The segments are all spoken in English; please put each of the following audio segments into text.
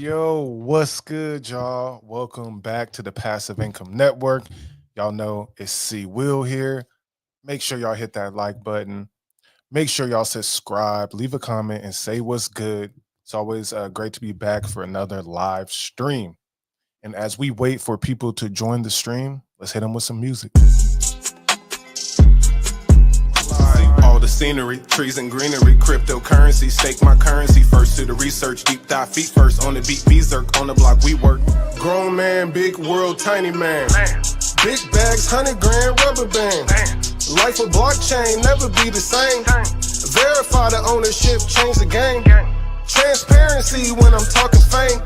Yo, what's good, y'all? Welcome back to the Passive Income Network. Y'all know it's C Will here. Make sure y'all hit that like button. Make sure y'all subscribe, leave a comment, and say what's good. It's always great to be back for another live stream. And as we wait for people to join the stream, let's hit them with some music. All the scenery, trees and greenery, cryptocurrency, stake my currency. First to the research, deep dive feet first on the beat, berserk on the block we work. Grown man, big world, tiny man. Big bags, 100 grand rubber band. Life of blockchain, never be the same. Verify the ownership, change the game. Transparency when I'm talking fame.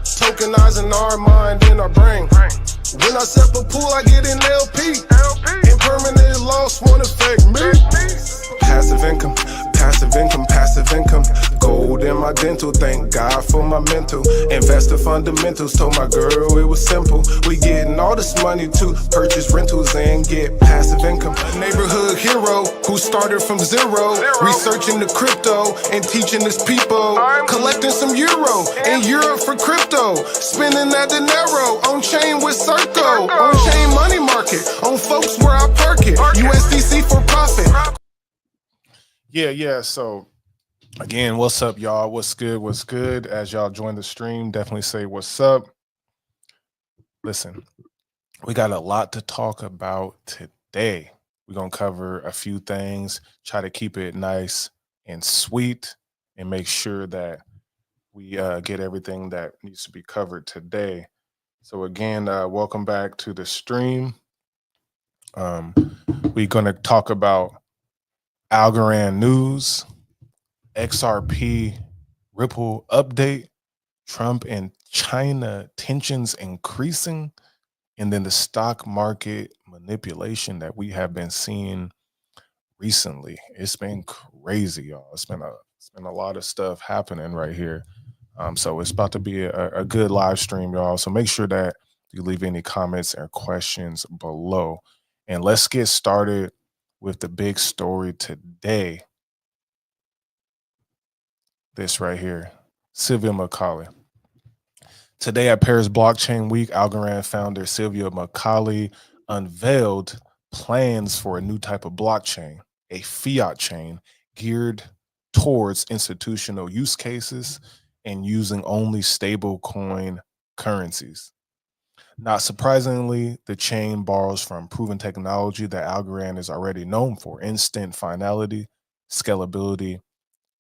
Tokenizing our mind and our brain. When I step a pool, I get an LP. Impermanent loss won't affect me. Passive income, passive income, passive income. Gold in my dental, thank God for my mental. Investor fundamentals, told my girl it was simple. We getting all this money to purchase rentals and get passive income. A neighborhood hero who started from zero. Researching the crypto and teaching his people. Collecting some euro in Europe for crypto. Spending that dinero on chain with Circo. On chain money market, on folks where I park it. USDC for profit. Yeah. So again, what's up, y'all? What's good? What's good? As y'all join the stream, definitely say what's up. Listen, we got a lot to talk about today. We're going to cover a few things, try to keep it nice and sweet, and make sure that we get everything that needs to be covered today. So again, welcome back to the stream. We're going to talk about Algorand news, XRP Ripple update, Trump and China tensions increasing, and then the stock market manipulation that we have been seeing recently. It's been crazy, y'all. It's been a lot of stuff happening right here. So it's about to be a good live stream, y'all. So make sure that you leave any comments or questions below. And let's get started with the big story today. This right here, Sylvia Macaulay. Today at Paris Blockchain Week, Algorand founder Sylvia Macaulay unveiled plans for a new type of blockchain, a fiat chain geared towards institutional use cases and using only stable coin currencies. Not surprisingly, the chain borrows from proven technology that Algorand is already known for: instant finality, scalability,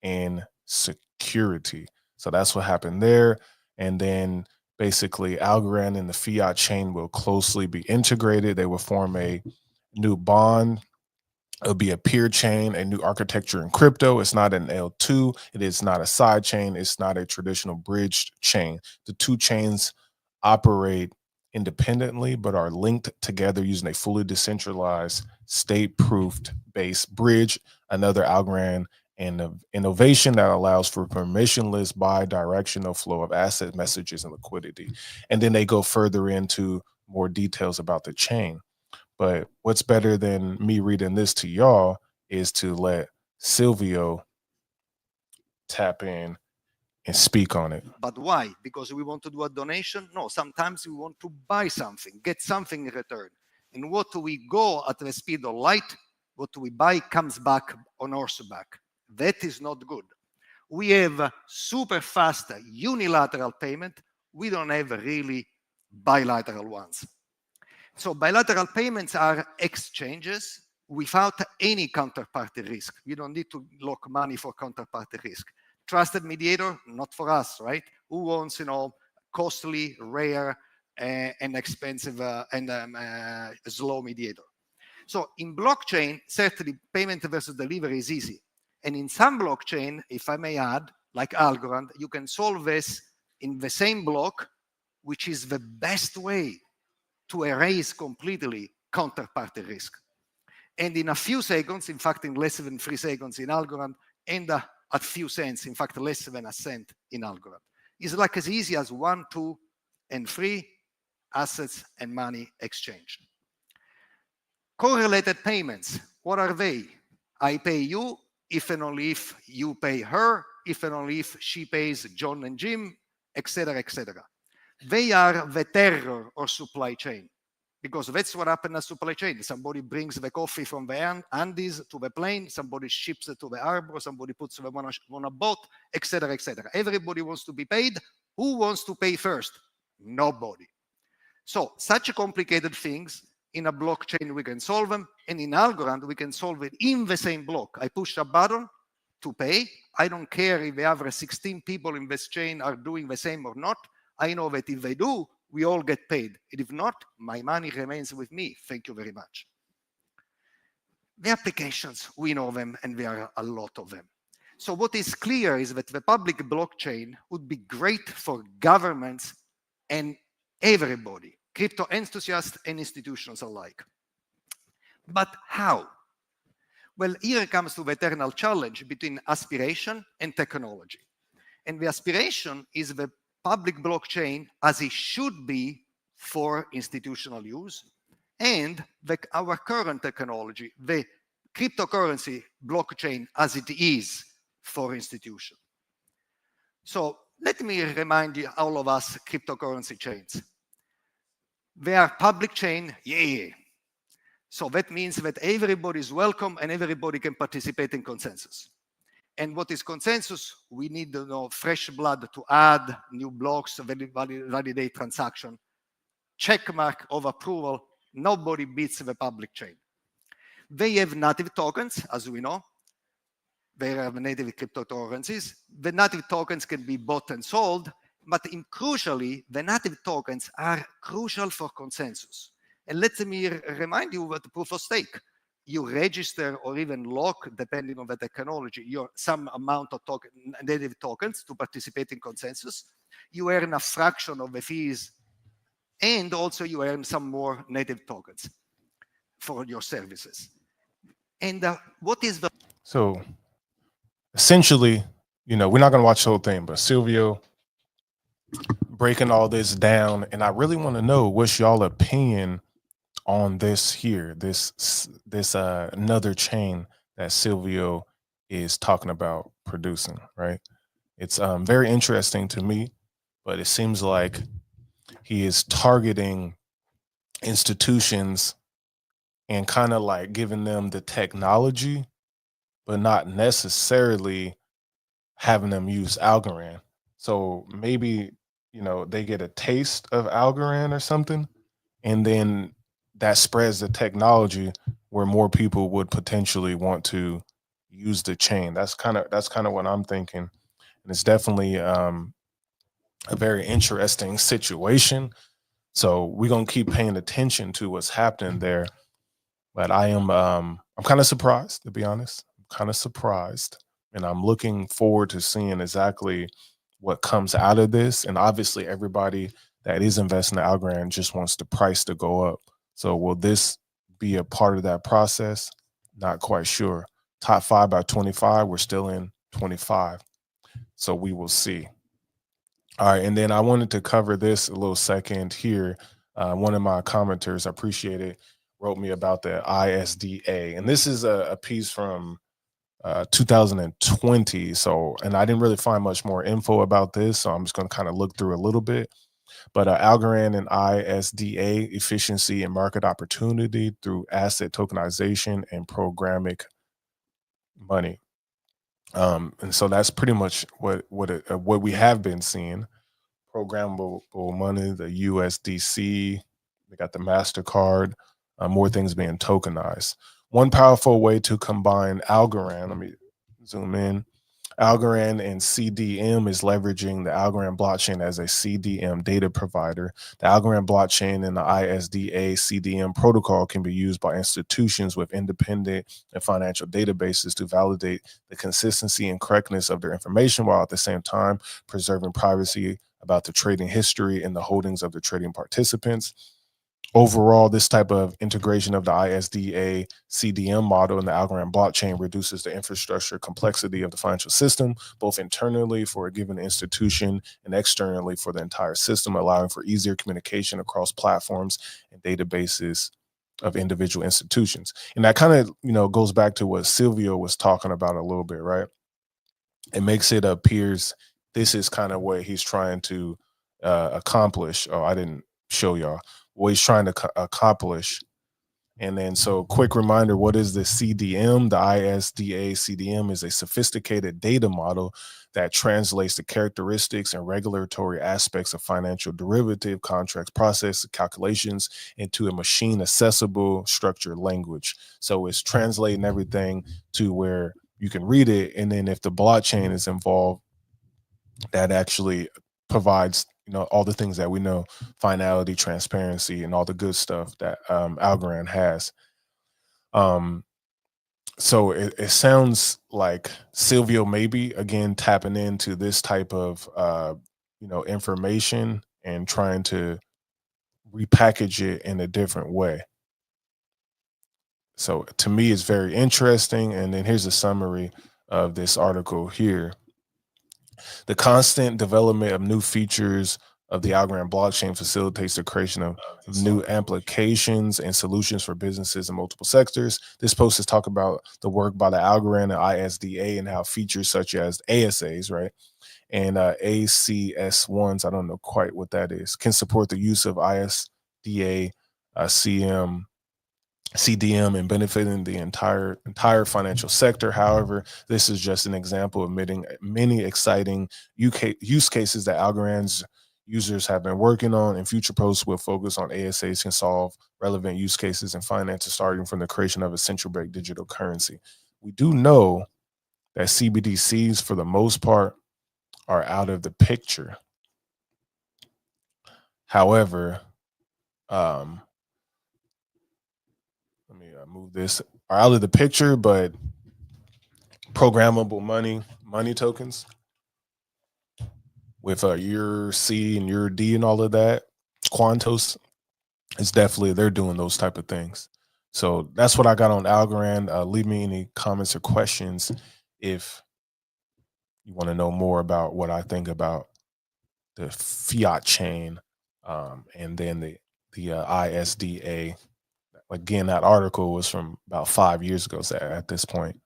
and security. So that's what happened there. And then basically Algorand and the fiat chain will closely be integrated. They will form a new bond. It'll be a peer chain, a new architecture in crypto. It's not an L2. It is not a side chain. It's not a traditional bridged chain. The two chains operate independently, but are linked together using a fully decentralized, state-proofed based bridge. Another Algorand and innovation that allows for permissionless bi-directional flow of asset messages and liquidity. And then they go further into more details about the chain. But what's better than me reading this to y'all is to let Silvio tap in and speak on it. But why? Because we want to do a donation? No, sometimes we want to buy something, get something in return. And what we go at the speed of light, what we buy comes back on horseback. That is not good. We have super fast unilateral payment. We don't have really bilateral ones. So bilateral payments are exchanges without any counterparty risk. You don't need to lock money for counterparty risk. Trusted mediator, not for us, right? Who wants, costly, rare, and expensive and slow mediator? So in blockchain, certainly payment versus delivery is easy. And in some blockchain, if I may add, like Algorand, you can solve this in the same block, which is the best way to erase completely counterparty risk. And in a few seconds, in fact, in less than 3 seconds in Algorand, and at few cents, in fact, less than a cent in Algorand. It's like as easy as 1, 2, and 3 assets and money exchange. Correlated payments, what are they? I pay you if and only if you pay her, if and only if she pays John and Jim, etc., etc. They are the terror of supply chain, because that's what happened in supply chain. Somebody brings the coffee from the Andes to the plane, somebody ships it to the harbor, somebody puts them on a boat, etc., etc. Everybody wants to be paid. Who wants to pay first? Nobody. So such complicated things, in a blockchain we can solve them, and in Algorand we can solve it in the same block. I push a button to pay. I don't care if the average 16 people in this chain are doing the same or not. I know that if they do, we all get paid. And if not, my money remains with me. Thank you very much. The applications, we know them, and there are a lot of them. So what is clear is that the public blockchain would be great for governments and everybody, crypto enthusiasts and institutions alike. But how? Well, here comes to the eternal challenge between aspiration and technology. And the aspiration is the public blockchain as it should be for institutional use, and our current technology, the cryptocurrency blockchain as it is for institution. So let me remind you, all of us, cryptocurrency chains. They are public chain, yeah. So that means that everybody is welcome and everybody can participate in consensus. And what is consensus? We need fresh blood to add new blocks, validate transaction, check mark of approval. Nobody beats the public chain. They have native tokens, as we know. They have native cryptocurrencies. The native tokens can be bought and sold, but crucially, the native tokens are crucial for consensus. And let me remind you what the proof of stake. You register or even lock, depending on the technology, some amount of native tokens to participate in consensus. You earn a fraction of the fees, and also you earn some more native tokens for your services. And what is the... So essentially, we're not going to watch the whole thing, but Silvio breaking all this down, and I really want to know what's y'all opinion on this here, this another chain that Silvio is talking about producing, right? It's very interesting to me, but it seems like he is targeting institutions and kind of like giving them the technology, but not necessarily having them use Algorand. So maybe, they get a taste of Algorand or something, and then that spreads the technology where more people would potentially want to use the chain. That's kind of what I'm thinking. And it's definitely a very interesting situation. So we're gonna keep paying attention to what's happening there. But I'm kind of surprised, to be honest. I'm kind of surprised. And I'm looking forward to seeing exactly what comes out of this. And obviously everybody that is investing in Algorand just wants the price to go up. So will this be a part of that process? Not quite sure. Top 5 by 25, we're still in 25. So we will see. All right, and then I wanted to cover this a little second here. One of my commenters, I appreciate it, wrote me about the ISDA. And this is a piece from 2020. So, and I didn't really find much more info about this. So I'm just going to kind of look through a little bit. But Algorand and ISDA, efficiency and market opportunity through asset tokenization and programmatic money. And so that's pretty much what we have been seeing. Programmable money, the USDC, they got the MasterCard, more things being tokenized. One powerful way to combine Algorand, let me zoom in. Algorand and CDM is leveraging the Algorand blockchain as a CDM data provider. The Algorand blockchain and the ISDA CDM protocol can be used by institutions with independent and financial databases to validate the consistency and correctness of their information, while at the same time preserving privacy about the trading history and the holdings of the trading participants. Overall, this type of integration of the ISDA CDM model and the Algorand blockchain reduces the infrastructure complexity of the financial system, both internally for a given institution and externally for the entire system, allowing for easier communication across platforms and databases of individual institutions. And that kind of, goes back to what Silvio was talking about a little bit, right? It makes it appears this is kind of what he's trying to accomplish. Oh, I didn't show y'all what he's trying to accomplish. And then, so quick reminder, what is the CDM? The ISDA CDM is a sophisticated data model that translates the characteristics and regulatory aspects of financial derivative contracts, process calculations into a machine accessible structured language. So it's translating everything to where you can read it. And then if the blockchain is involved, that actually provides, you know, all the things that we know, finality, transparency, and all the good stuff that Algorand has. So it sounds like Silvio maybe again tapping into this type of you know, information and trying to repackage it in a different way. So to me, it's very interesting. And then here's a summary of this article here. The constant development of new features of the Algorand blockchain facilitates the creation of new applications and solutions for businesses in multiple sectors. This post is talking about the work by the Algorand and ISDA and how features such as ASAs, right, and ACS1s, I don't know quite what that is, can support the use of ISDA, CDM and benefiting the entire financial sector. However, this is just an example of many exciting use cases that Algorand's users have been working on, and future posts will focus on ASAs can solve relevant use cases in finance, starting from the creation of a central bank digital currency. We do know that CBDCs, for the most part, are out of the picture. However, let me move this, are out of the picture, but programmable money tokens with your C and your D and all of that, Quantos, is definitely, they're doing those type of things. So that's what I got on Algorand. Leave me any comments or questions if you want to know more about what I think about the fiat chain, and then the ISDA. Again, that article was from about 5 years ago at this point.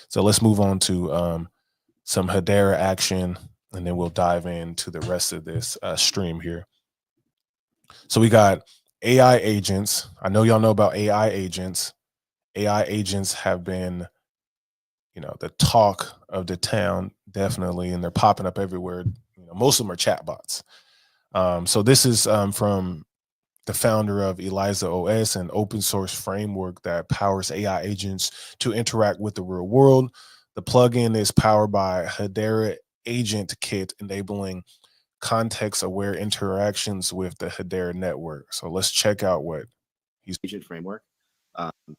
So let's move on to some Hedera action, and then we'll dive into the rest of this stream here. So we got AI agents. I know y'all know about AI agents. AI agents have been, you know, the talk of the town, definitely, and they're popping up everywhere. You know, most of them are chatbots. So this is from the founder of Eliza OS, an open source framework that powers AI agents to interact with the real world. The plugin is powered by Hedera Agent Kit, enabling context-aware interactions with the Hedera network. So let's check out what he's. Agent framework.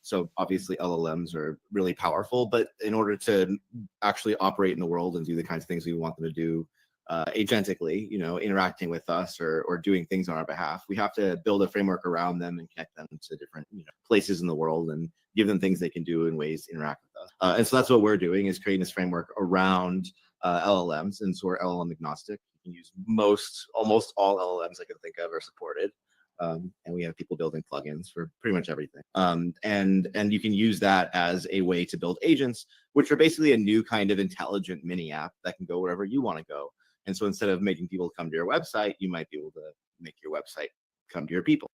So obviously LLMs are really powerful, but in order to actually operate in the world and do the kinds of things we want them to do agentically, you know, interacting with us or doing things on our behalf, we have to build a framework around them and connect them to different, you know, places in the world and give them things they can do in ways to interact with us. And so that's what we're doing, is creating this framework around LLMs. And so we're LLM agnostic. You can use almost all LLMs I can think of are supported. And we have people building plugins for pretty much everything. And you can use that as a way to build agents, which are basically a new kind of intelligent mini app that can go wherever you want to go. And so instead of making people come to your website, you might be able to make your website come to your people.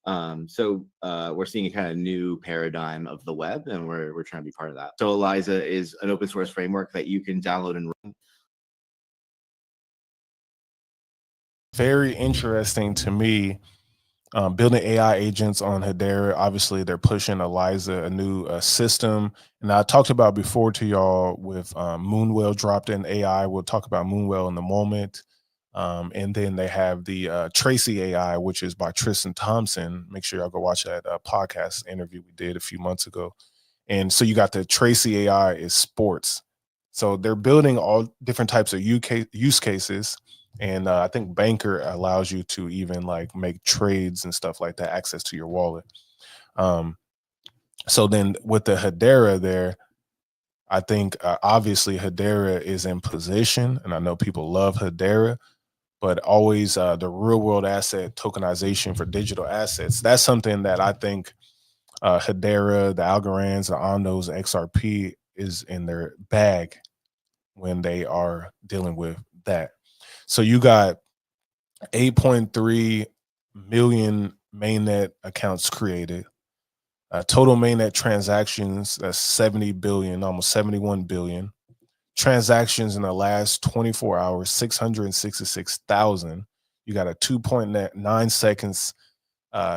So we're seeing a kind of new paradigm of the web, and we're trying to be part of that. So Eliza is an open source framework that you can download and run. Very interesting to me. Building AI agents on Hedera. Obviously, they're pushing Eliza, a new system. And I talked about before to y'all with Moonwell dropped in AI. We'll talk about Moonwell in a moment. And then they have the Tracy AI, which is by Tristan Thompson. Make sure y'all go watch that podcast interview we did a few months ago. And so you got the Tracy AI is sports. So they're building all different types of use cases. And I think Banker allows you to even like make trades and stuff like that, access to your wallet. So then with the Hedera there, I think obviously Hedera is in position, and I know people love Hedera, but always the real world asset tokenization for digital assets. That's something that I think Hedera, the Algorands, the Ondos, XRP is in their bag when they are dealing with that. So you got 8.3 million mainnet accounts created. Total mainnet transactions, that's 70 billion, almost 71 billion. Transactions in the last 24 hours, 666,000. You got a 2.9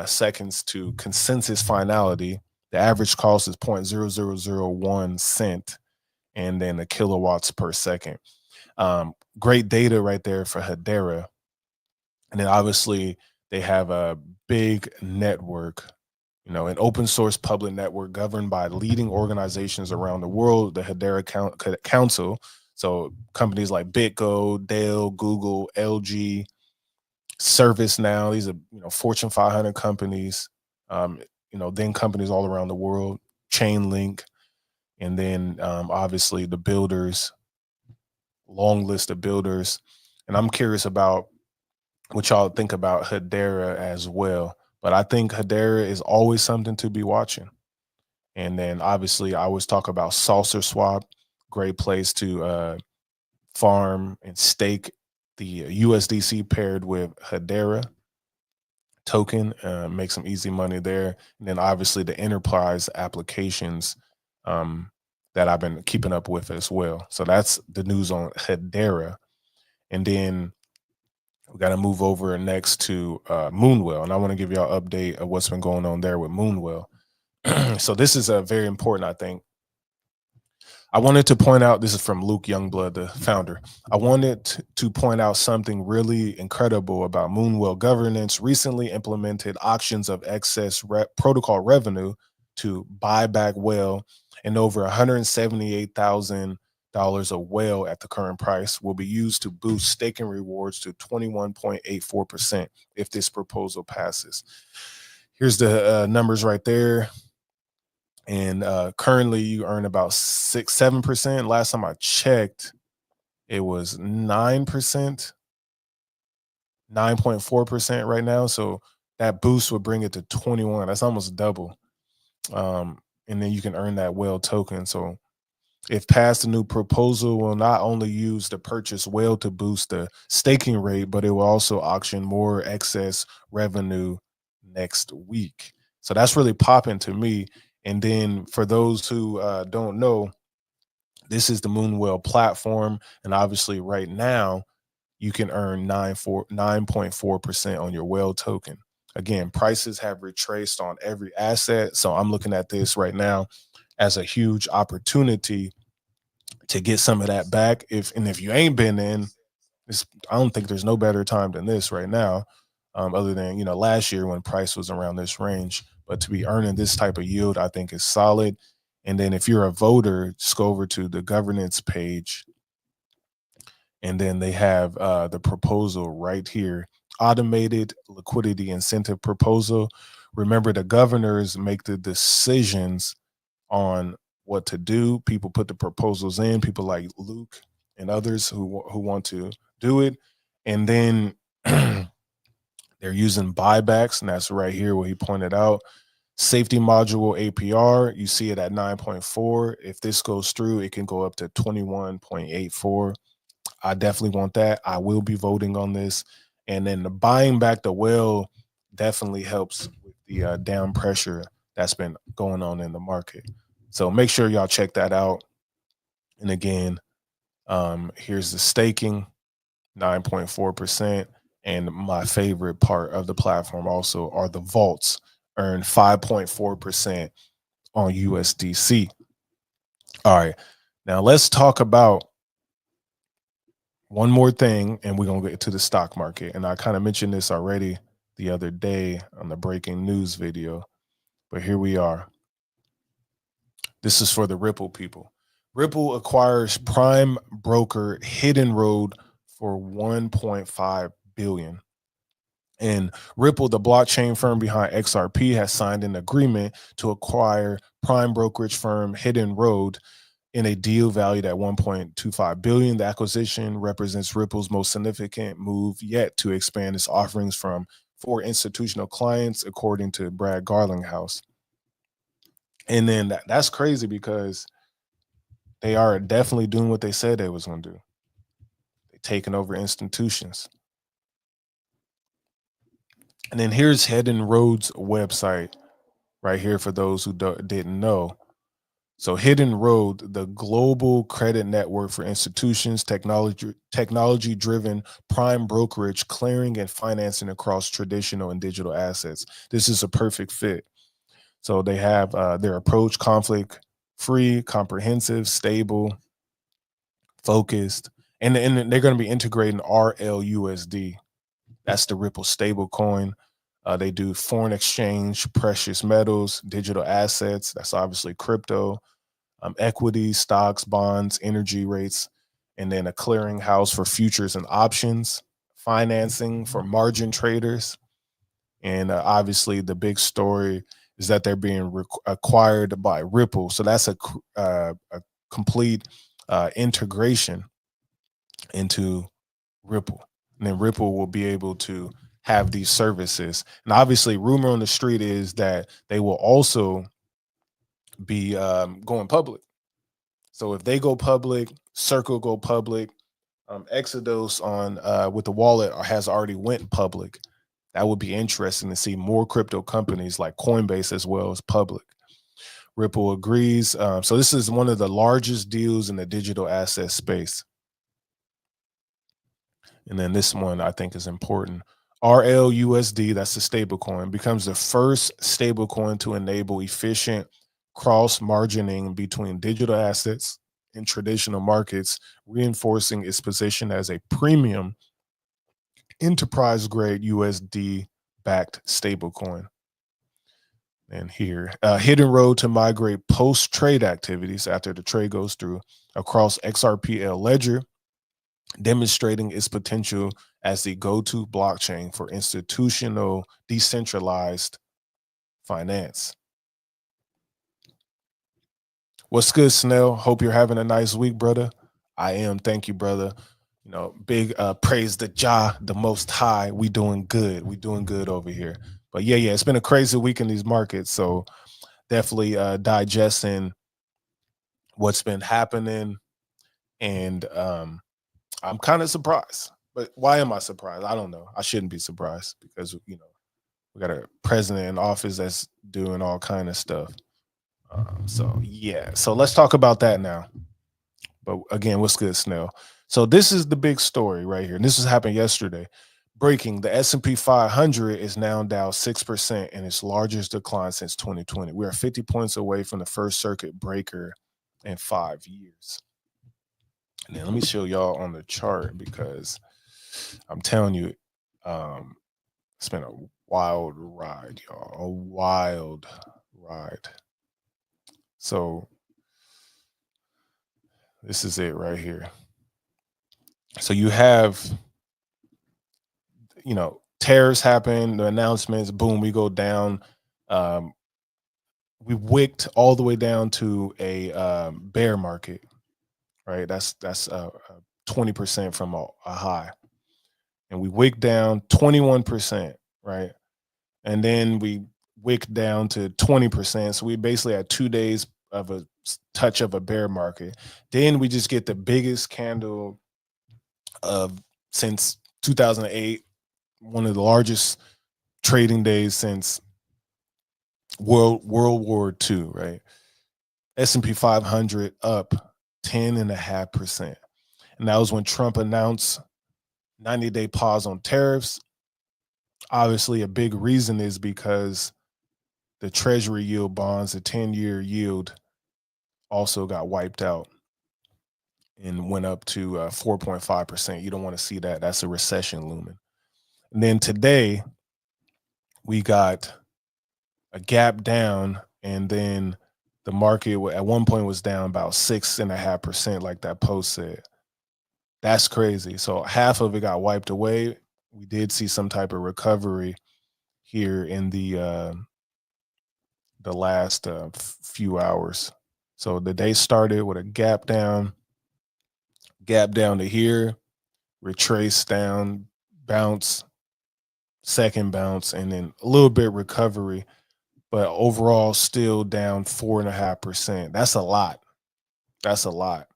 seconds to consensus finality. The average cost is 0.0001 cent, and then the kilowatts per second. Great data right there for Hedera. And then obviously they have a big network, an open source public network governed by leading organizations around the world, the Hedera Council. So companies like BitGo, Dell, Google, LG, ServiceNow, these are Fortune 500 companies, then companies all around the world, Chainlink, and then obviously the builders, long list of builders. And I'm curious about what y'all think about Hedera as well. But I think Hedera is always something to be watching. And then obviously I always talk about Saucer Swap, great place to farm and stake the USDC paired with Hedera token, make some easy money there. And then obviously the enterprise applications that I've been keeping up with as well. So that's the news on Hedera. And then we got to move over next to Moonwell. And I want to give y'all an update of what's been going on there with Moonwell. So this is very important, I think. I wanted to point out, this is from Luke Youngblood, the founder. I wanted to point out something really incredible about Moonwell governance. Recently implemented auctions of excess protocol revenue to buy back whale, and over $178,000 a whale at the current price will be used to boost staking rewards to 21.84% if this proposal passes. Here's the numbers right there. And currently you earn about 7%. Last time I checked, it was 9%, 9.4% right now. So that boost would bring it to 21. That's almost double. And then you can earn that whale token. So if passed, the new proposal will not only use the purchase whale to boost the staking rate, but it will also auction more excess revenue next week. So that's really popping to me. And then for those who don't know, this is the Moonwell platform. And obviously right now you can earn 9.4% on your whale token. Again, prices have retraced on every asset. So I'm looking at this right now as a huge opportunity to get some of that back. If you ain't been in, I don't think there's no better time than this right now, other than last year when price was around this range. But to be earning this type of yield, I think is solid. And then if you're a voter, just go over to the governance page, and then they have the proposal right here, automated liquidity incentive proposal. Remember, the governors make the decisions on what to do. People put the proposals in, people like Luke and others who want to do it. And then they're using buybacks, and that's right here what he pointed out. Safety module APR, you see it at 9.4. If this goes through, it can go up to 21.84. I definitely want that. I will be voting on this. And then the buying back the whale definitely helps with the down pressure that's been going on in the market. So make sure y'all check that out. And again, here's the staking, 9.4%. And my favorite part of the platform also are the vaults, earn 5.4% on USDC. All right, now let's talk about one more thing, and we're going to get to the stock market. And I kind of mentioned this already the other day on the breaking news video, but here we are. This is for the Ripple people. Ripple acquires prime broker Hidden Road for $1.5 billion. And Ripple, the blockchain firm behind XRP, has signed an agreement to acquire prime brokerage firm Hidden Road in a deal valued at $1.25 billion. The acquisition represents Ripple's most significant move yet to expand its offerings for institutional clients, according to Brad Garlinghouse. And then that's crazy because they are definitely doing what they said they was going to do. They taking over institutions. And then here's Hidden Road's website right here for those who didn't know. So Hidden Road, the global credit network for institutions, technology-driven prime brokerage, clearing and financing across traditional and digital assets. This is a perfect fit. So they have their approach: conflict-free, comprehensive, stable, focused, and they're going to be integrating RLUSD. That's the Ripple stable coin. They do foreign exchange, precious metals, digital assets. That's obviously crypto, equities, stocks, bonds, energy rates, and then a clearinghouse for futures and options, financing for margin traders. And obviously, the big story is that they're being acquired by Ripple. So that's a complete integration into Ripple. And then Ripple will be able to have these services. And obviously, rumor on the street is that they will also be going public. So if they go public, Circle go public, Exodus on with the wallet has already went public. That would be interesting to see more crypto companies like Coinbase as well as public. Ripple agrees. So this is one of the largest deals in the digital asset space. And then this one I think is important. RLUSD, that's the stablecoin, becomes the first stablecoin to enable efficient cross margining between digital assets and traditional markets, reinforcing its position as a premium enterprise grade USD backed stablecoin. And here, Hidden Road to migrate post trade activities after the trade goes through across XRPL Ledger, demonstrating its potential as the go-to blockchain for institutional decentralized finance. What's good, Snell? Hope you're having a nice week, brother. I am. Thank you, brother. You know, big praise to Jah, the Most High. We doing good. We doing good over here. But yeah, it's been a crazy week in these markets. So definitely digesting what's been happening. And I'm kind of surprised. But why am I surprised? I don't know. I shouldn't be surprised because, you know, we got a president in office that's doing all kind of stuff. So yeah, so let's talk about that now. But again, what's good, Snell? So this is the big story right here. And this has happened yesterday. Breaking: the S&P 500 is now down 6% in its largest decline since 2020. We are 50 points away from the first circuit breaker in 5 years. And then let me show y'all on the chart because I'm telling you, it's been a wild ride, y'all. A wild ride. So this is it right here. So you have, you know, tariffs happen, the announcements, boom, we go down. We wicked all the way down to a bear market, right? That's 20% from a high. And we wicked down 21%, right? And then we wicked down to 20%. So we basically had 2 days of a touch of a bear market. Then we just get the biggest candle of since 2008, one of the largest trading days since World War II, right? S&P 500 up 10.5%. And that was when Trump announced 90-day pause on tariffs. Obviously, a big reason is because the Treasury yield bonds, the 10-year yield, also got wiped out and went up to 4.5%. You don't want to see that. That's a recession looming. And then today, we got a gap down, and then the market at one point was down about 6.5%, like that post said. That's crazy. So half of it got wiped away. We did see some type of recovery here in the last few hours. So the day started with a gap down to here, retrace down, bounce, second bounce, and then a little bit recovery, but overall still down 4.5%. That's a lot. That's a lot.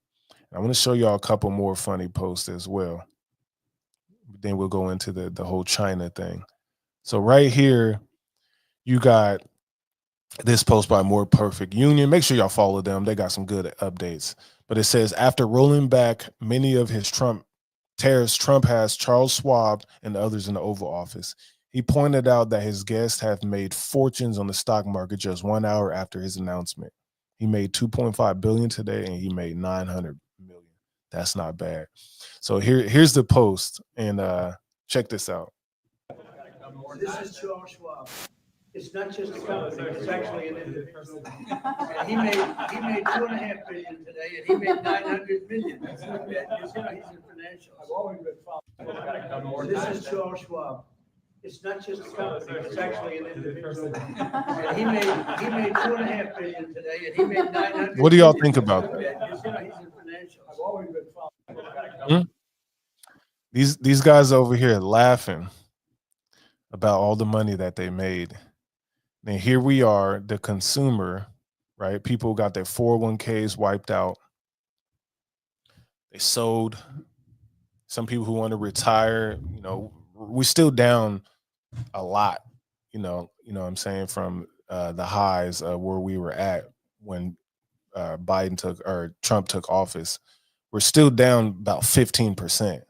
I'm going to show y'all a couple more funny posts as well. Then we'll go into the whole China thing. So right here, you got this post by More Perfect Union. Make sure y'all follow them. They got some good updates. But it says, after rolling back many of his Trump tariffs, Trump has Charles Schwab and others in the Oval Office. He pointed out that his guests have made fortunes on the stock market just 1 hour after his announcement. He made 2.5 billion today, and he made 900 million. That's not bad. So here's the post, and check this out. This is Charles Schwab. It's not just a company, it's actually an individual. And he made 2.5 billion today, and he made 900 million. He's in financials. I've always been following. This is Charles Schwab. It's not just a company, it's actually an individual. And he made 2.5 billion today, and he made 900. What do y'all think about that? He's in financials. I've always been following. These guys over here laughing about all the money that they made. And here we are, the consumer, right? People got their 401ks wiped out. They sold. Some people who want to retire, we're still down a lot, what I'm saying, from the highs where we were at when Trump took office. We're still down about 15%.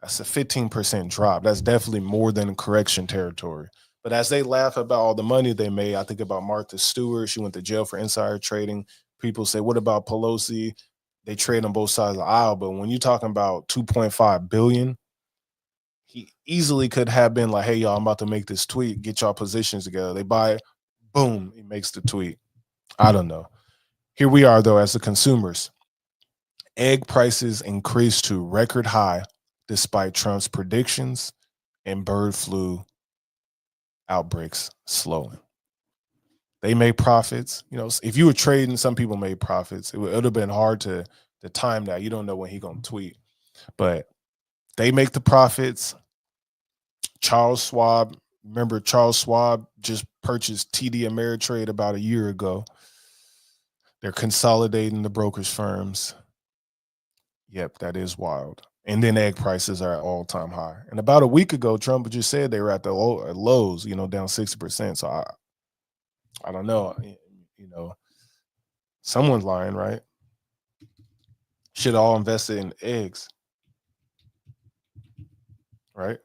That's a 15% drop. That's definitely more than correction territory. But as they laugh about all the money they made, I think about Martha Stewart. She went to jail for insider trading. People say, what about Pelosi? They trade on both sides of the aisle. But when you're talking about 2.5 billion, he easily could have been like, hey, y'all, I'm about to make this tweet. Get y'all positions together. They buy it. Boom. He makes the tweet. I don't know. Here we are, though, as the consumers. Egg prices increased to record high despite Trump's predictions and bird flu outbreaks slowing. They made profits. If you were trading, some people made profits. It would have been hard to time that. You don't know when he's going to tweet. But they make the profits. Charles Schwab, remember Charles Schwab just purchased TD Ameritrade about a year ago. They're consolidating the brokerage firms. Yep, that is wild. And then egg prices are at all-time high. And about a week ago, Trump just said they were at the lows, down 60%. So I don't know. Someone's lying, right? Should all invest in eggs, right?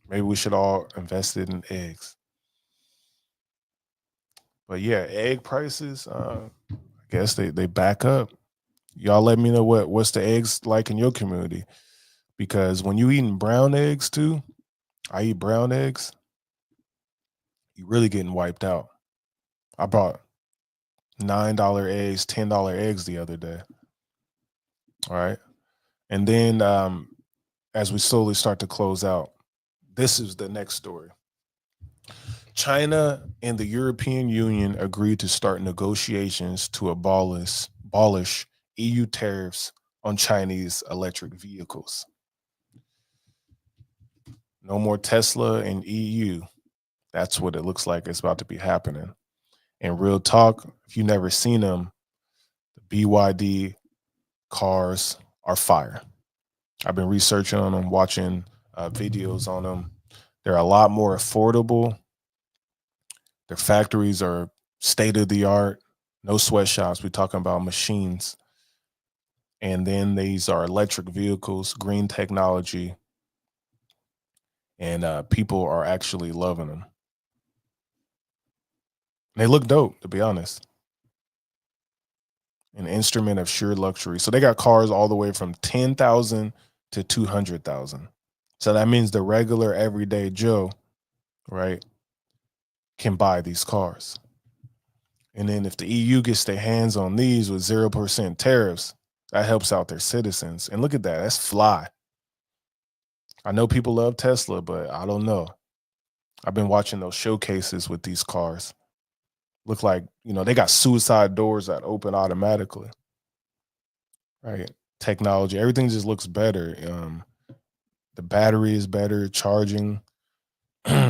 Maybe we should all invest in eggs. But yeah, egg prices, I guess they back up. Y'all let me know what's the eggs like in your community. Because when you eating brown eggs too, I eat brown eggs, you really getting wiped out. I bought $9 eggs, $10 eggs the other day. All right. And then as we slowly start to close out, this is the next story. China and the European Union agreed to start negotiations to abolish EU tariffs on Chinese electric vehicles. No more Tesla and EU. That's what it looks like it's about to be happening. And real talk, if you've never seen them, the BYD cars are fire. I've been researching on them, watching videos on them. They're a lot more affordable. Their factories are state of the art, no sweatshops. We're talking about machines. And then these are electric vehicles, green technology, and people are actually loving them. They look dope, to be honest. An instrument of sheer luxury. So they got cars all the way from 10,000 to 200,000. So that means the regular everyday Joe, right, can buy these cars. And then if the EU gets their hands on these with 0% tariffs, that helps out their citizens. And look at that. That's fly. I know people love Tesla, but I don't know. I've been watching those showcases with these cars. Look like, they got suicide doors that open automatically. Right? Technology, everything just looks better. The battery is better, charging.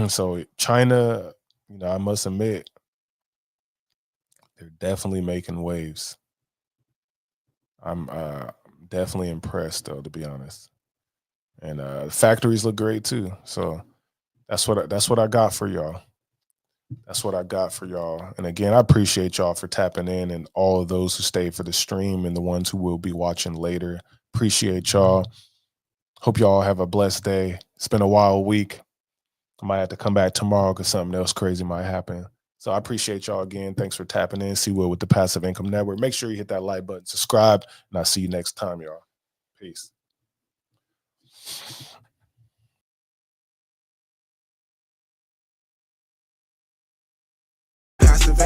So China, I must admit, they're definitely making waves. I'm definitely impressed, though, to be honest. And factories look great too. So that's what I got for y'all. That's what I got for y'all. And again, I appreciate y'all for tapping in, and all of those who stayed for the stream and the ones who will be watching later. Appreciate y'all. Hope y'all have a blessed day. It's been a wild week. I might have to come back tomorrow because something else crazy might happen. So I appreciate y'all again. Thanks for tapping in. See Will with the Passive Income Network. Make sure you hit that like button, subscribe, and I'll see you next time, y'all. Peace. Passive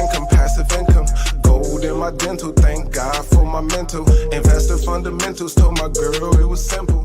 income, gold in my dental. Thank God for my mental. Investor fundamentals. Told my girl it was simple.